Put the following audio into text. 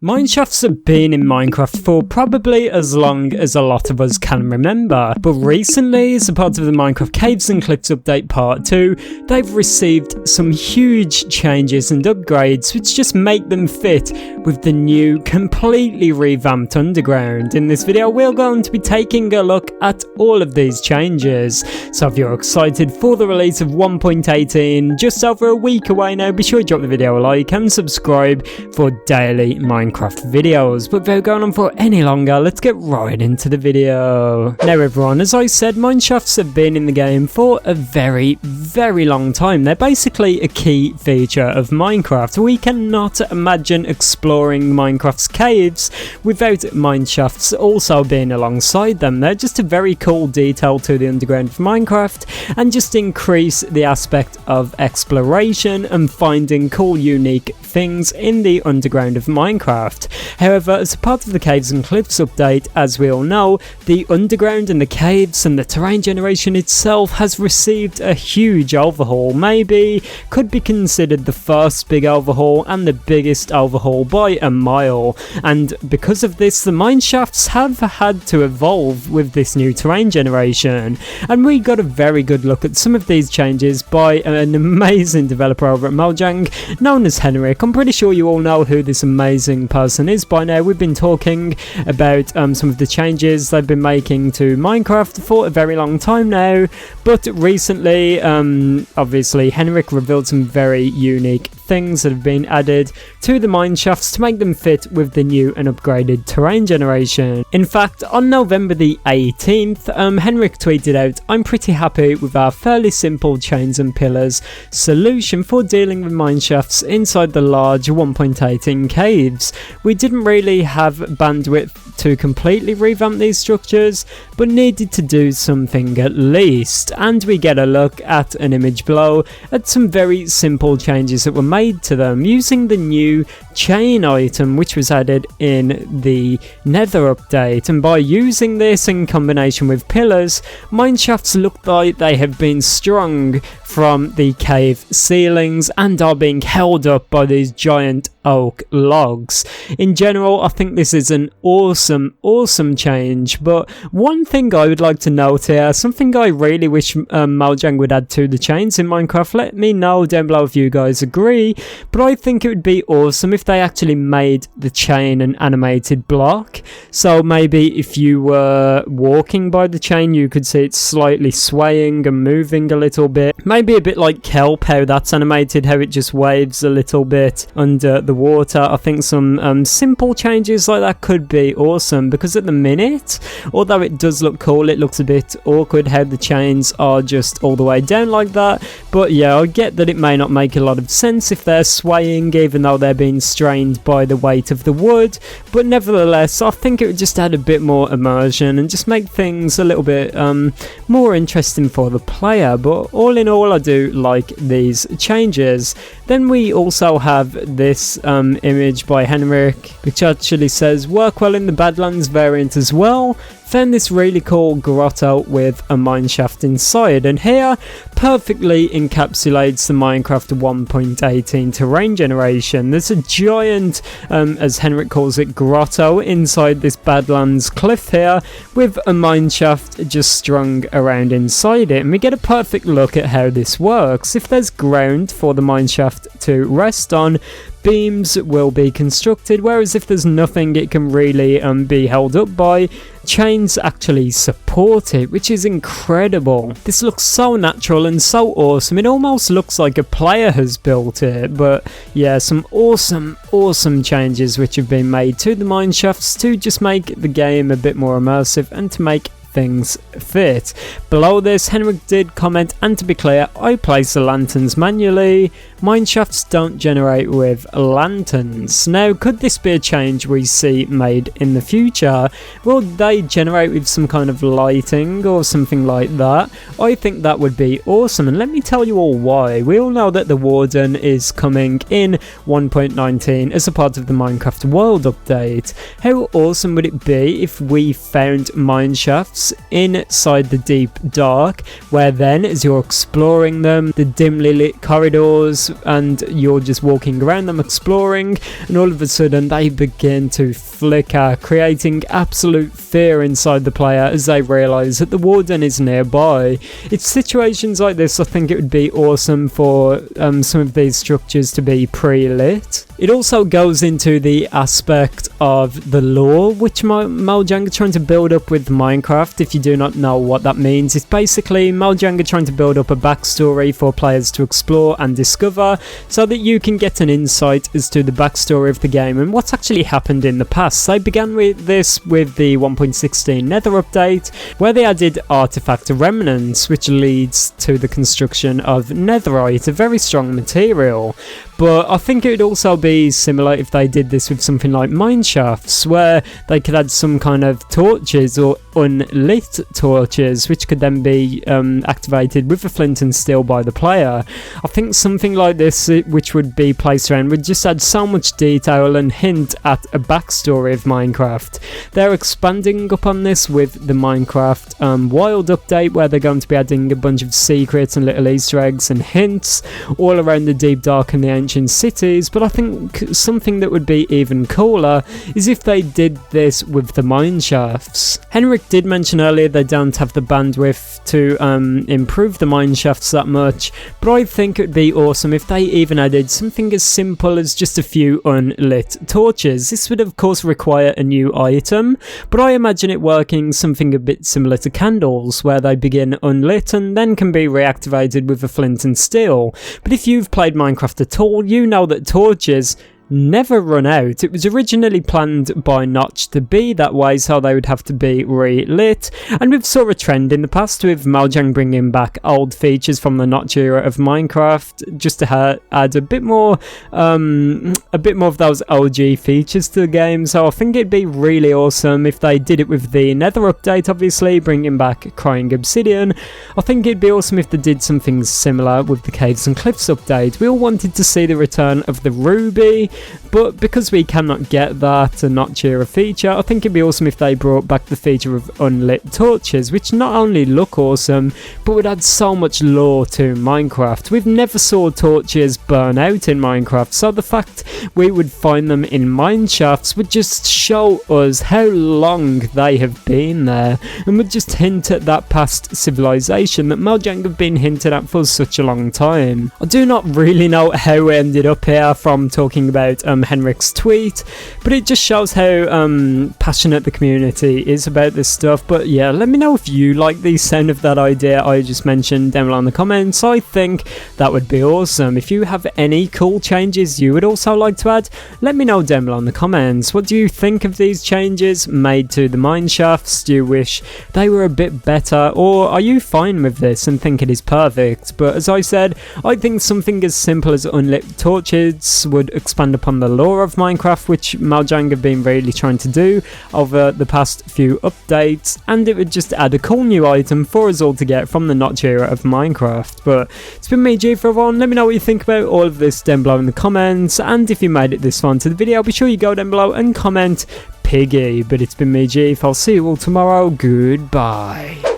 Mineshafts have been in Minecraft for probably as long as a lot of us can remember, but recently, as a part of the Minecraft Caves and Cliffs update part 2, they've received some huge changes and upgrades which just make them fit with the new, completely revamped underground. In this video, we're going to be taking a look at all of these changes, so if you're excited for the release of 1.18, just over a week away now, be sure to drop the video a like and subscribe for daily Minecraft videos. But without going on for any longer, let's get right into the video. Now everyone, as I said, mineshafts have been in the game for a very long time. They're basically a key feature of Minecraft. We cannot imagine exploring Minecraft's caves without mineshafts also being alongside them. They're just a very cool detail to the underground of Minecraft and just increase the aspect of exploration and finding cool, unique things in the underground of Minecraft. However, as a part of the Caves and Cliffs update, as we all know, the underground and the caves and the terrain generation itself has received a huge overhaul. Maybe could be considered the first big overhaul and the biggest overhaul by a mile. And because of this, the mineshafts have had to evolve with this new terrain generation. And we got a very good look at some of these changes by an amazing developer over at Mojang known as Henrik. I'm pretty sure you all know who this amazing person is by now. We've been talking about some of the changes they've been making to Minecraft for a very long time now, but recently obviously Henrik revealed some very unique things that have been added to the mineshafts to make them fit with the new and upgraded terrain generation. In fact, on November the 18th, Henrik tweeted out, "I'm pretty happy with our fairly simple chains and pillars solution for dealing with mineshafts inside the large 1.18 caves. We didn't really have bandwidth to completely revamp these structures, but needed to do something at least." And we get a look at an image below at some very simple changes that were made to them using the new chain item which was added in the Nether update. And by using this in combination with pillars, mineshafts look like they have been strung from the cave ceilings and are being held up by these giant oak logs. In general, I think this is an awesome change, but one thing I would like to note here, something I really wish Mojang would add to the chains in Minecraft. Let me know down below if you guys agree, but I think it would be awesome if they actually made the chain an animated block. So maybe if you were walking by the chain, you could see it slightly swaying and moving a little bit. Maybe a bit like kelp, how that's animated, how it just waves a little bit under the water. I think some simple changes like that could be awesome, because at the minute, although it does look cool, it looks a bit awkward how the chains are just all the way down like that. But yeah, I get that it may not make a lot of sense if they're swaying, even though they're being strained by the weight of the wood, but nevertheless I think it would just add a bit more immersion and just make things a little bit more interesting for the player. But all in all, I do like these changes. Then we also have this image by Henrik which actually says, "Work well in the Badlands variant as well. Found this really cool grotto with a mineshaft inside," and here perfectly encapsulates the Minecraft 1.18 terrain generation. There's a giant, as Henrik calls it, grotto inside this Badlands cliff here with a mineshaft just strung around inside it, and we get a perfect look at how this works. If there's ground for the mineshaft to rest on, beams will be constructed, whereas if there's nothing it can really be held up by, chains actually support it, which is incredible. This looks so natural and so awesome. It almost looks like a player has built it. But yeah, some awesome changes which have been made to the mineshafts to just make the game a bit more immersive and to make things fit. Below this, Henrik did comment, "And to be clear, I place the lanterns manually. Mineshafts don't generate with lanterns." Now, could this be a change we see made in the future? Will they generate with some kind of lighting or something like that? I think that would be awesome, and let me tell you all why. We all know that the Warden is coming in 1.19 as a part of the Minecraft World update. How awesome would it be if we found mineshafts mineshafts inside the deep dark, where then as you're exploring them, the dimly lit corridors, and you're just walking around them exploring, and all of a sudden they begin to flicker, creating absolute fear inside the player as they realise that the warden is nearby. It's situations like this I think it would be awesome for some of these structures to be pre-lit. It also goes into the aspect of the lore which Mojang are trying to build up with Minecraft. If you do not know what that means, it's basically Mojang are trying to build up a backstory for players to explore and discover, so that you can get an insight as to the backstory of the game and what's actually happened in the past. They began with this with the 1.16 Nether update, where they added artifact remnants, which leads to the construction of netherite, a very strong material. But I think it would also be similar if they did this with something like mineshafts, where they could add some kind of torches or unlit torches, which could then be activated with a flint and steel by the player. I think something like this, which would be placed around, would just add so much detail and hint at a backstory of Minecraft. They're expanding upon this with the Minecraft Wild update, where they're going to be adding a bunch of secrets and little Easter eggs and hints all around the deep dark and the ancient cities. But I think something that would be even cooler is if they did this with the mineshafts. Henrik did mention earlier they don't have the bandwidth to improve the mineshafts that much, but I think it would be awesome if they even added something as simple as just a few unlit torches. This would of course require a new item, but I imagine it working something a bit similar to candles, where they begin unlit and then can be reactivated with a flint and steel. But if you've played Minecraft at all, you know that torches never run out. It was originally planned by Notch to be that way, so they would have to be relit, and we've saw a trend in the past with Mojang bringing back old features from the Notch era of Minecraft just to add a bit more of those OG features to the game. So I think it'd be really awesome if they did it with the Nether update, obviously bringing back Crying Obsidian. I think it'd be awesome if they did something similar with the Caves and Cliffs update. We all wanted to see the return of the Ruby, but because we cannot get that and Notch era feature, I think it'd be awesome if they brought back the feature of unlit torches, which not only look awesome, but would add so much lore to Minecraft. We've never saw torches burn out in Minecraft, so the fact we would find them in mineshafts would just show us how long they have been there, and would just hint at that past civilization that Mojang have been hinted at for such a long time. I do not really know how we ended up here from talking about Henrik's tweet, but it just shows how passionate the community is about this stuff. But yeah, let me know if you like the sound of that idea I just mentioned down below in the comments. I think that would be awesome. If you have any cool changes you would also like to add, let me know down below in the comments. What do you think of these changes made to the mineshafts? Do you wish they were a bit better, or are you fine with this and think it is perfect? But as I said, I think something as simple as unlit torches would expand upon the lore of Minecraft, which Mojang have been really trying to do over the past few updates, and it would just add a cool new item for us all to get from the Notch era of Minecraft. But it's been me, ItzJhief, everyone. Let me know what you think about all of this down below in the comments, and if you made it this far into the video, be sure you go down below and comment Piggy. But it's been me, ItzJhief. I'll see you all tomorrow. Goodbye.